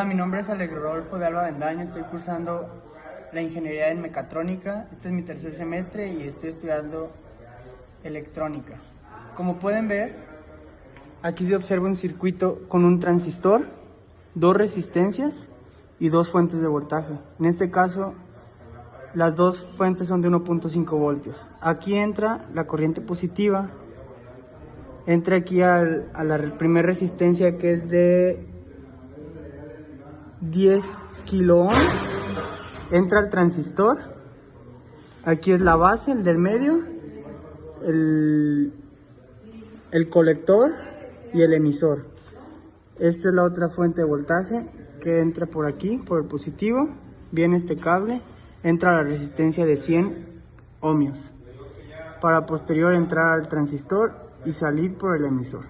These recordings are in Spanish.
Hola, mi nombre es Alegre Rodolfo de Alba Bendaño, estoy cursando la ingeniería en mecatrónica. Este es mi tercer semestre y estoy estudiando electrónica. Como pueden ver, aquí se observa un circuito con un transistor, dos resistencias y dos fuentes de voltaje. En este caso, las dos fuentes son de 1.5 voltios. Aquí entra la corriente positiva, entra aquí a la primera resistencia, que es de 10 kilo ohms, entra el transistor, aquí es la base, el del medio, el colector y el emisor. Esta es la otra fuente de voltaje que entra por aquí, por el positivo, viene este cable, entra a la resistencia de 100 ohmios, para posterior entrar al transistor y salir por el emisor.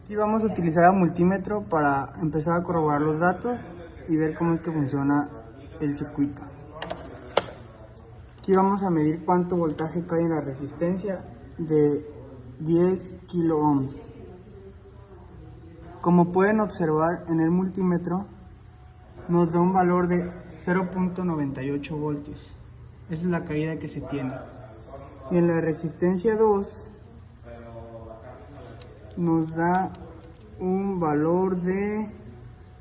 Aquí vamos a utilizar el multímetro para empezar a corroborar los datos y ver cómo es que funciona el circuito. Aquí vamos a medir cuánto voltaje cae en la resistencia de 10 kilo ohms. Como pueden observar en el multímetro, nos da un valor de 0.98 voltios. Esa es la caída que se tiene. Y en la resistencia 2 nos da un valor de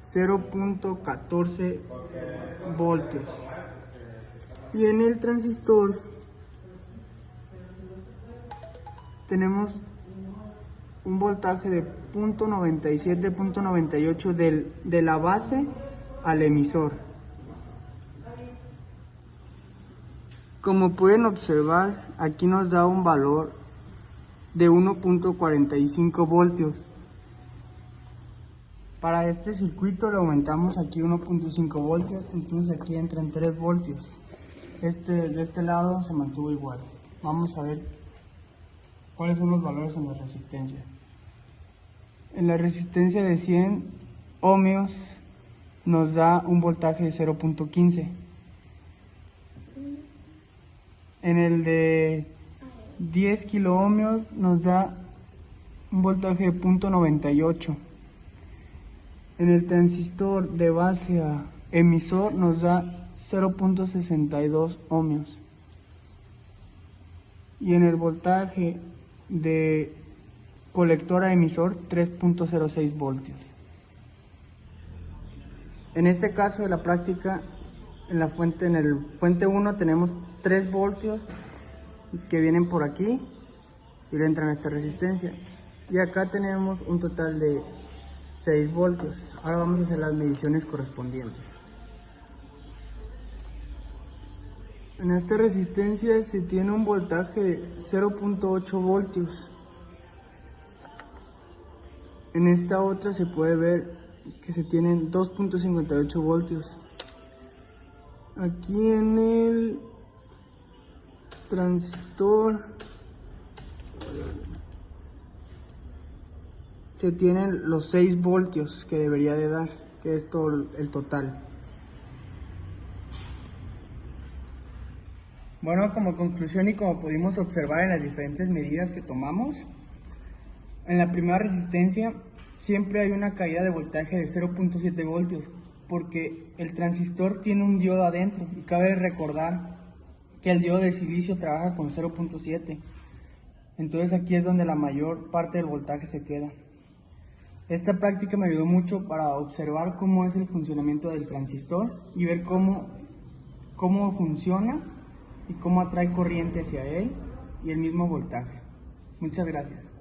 0.14 voltios. Y en el transistor tenemos un voltaje de 0.97, 0.98 de la base al emisor. Como pueden observar, aquí nos da un valor de 1.45 voltios. Para este circuito le aumentamos aquí 1.5 voltios, entonces aquí entran 3 voltios. De este lado se mantuvo igual. Vamos a ver cuáles son los valores en la resistencia. En la resistencia de 100 ohmios nos da un voltaje de 0.15. En el de 10 kilo ohmios nos da un voltaje de 0.98. En el transistor de base a emisor nos da 0.62 ohmios. Y en el voltaje de colector a emisor, 3.06 voltios. En este caso de la práctica, en el fuente 1 tenemos 3 voltios que vienen por aquí y le entran a esta resistencia. Y acá tenemos un total de 6 voltios. Ahora vamos a hacer las mediciones correspondientes. En esta resistencia se tiene un voltaje de 0.8 voltios. En esta otra se puede ver que se tienen 2.58 voltios. Aquí en el transistor se tienen los 6 voltios que debería de dar, que es todo el total. Bueno, como conclusión y como pudimos observar en las diferentes medidas que tomamos, en la primera resistencia siempre hay una caída de voltaje de 0.7 voltios porque el transistor tiene un diodo adentro y cabe recordar que el diodo de silicio trabaja con 0.7. Entonces aquí es donde la mayor parte del voltaje se queda. Esta práctica me ayudó mucho para observar cómo es el funcionamiento del transistor y ver cómo funciona y cómo atrae corriente hacia él y el mismo voltaje. Muchas gracias.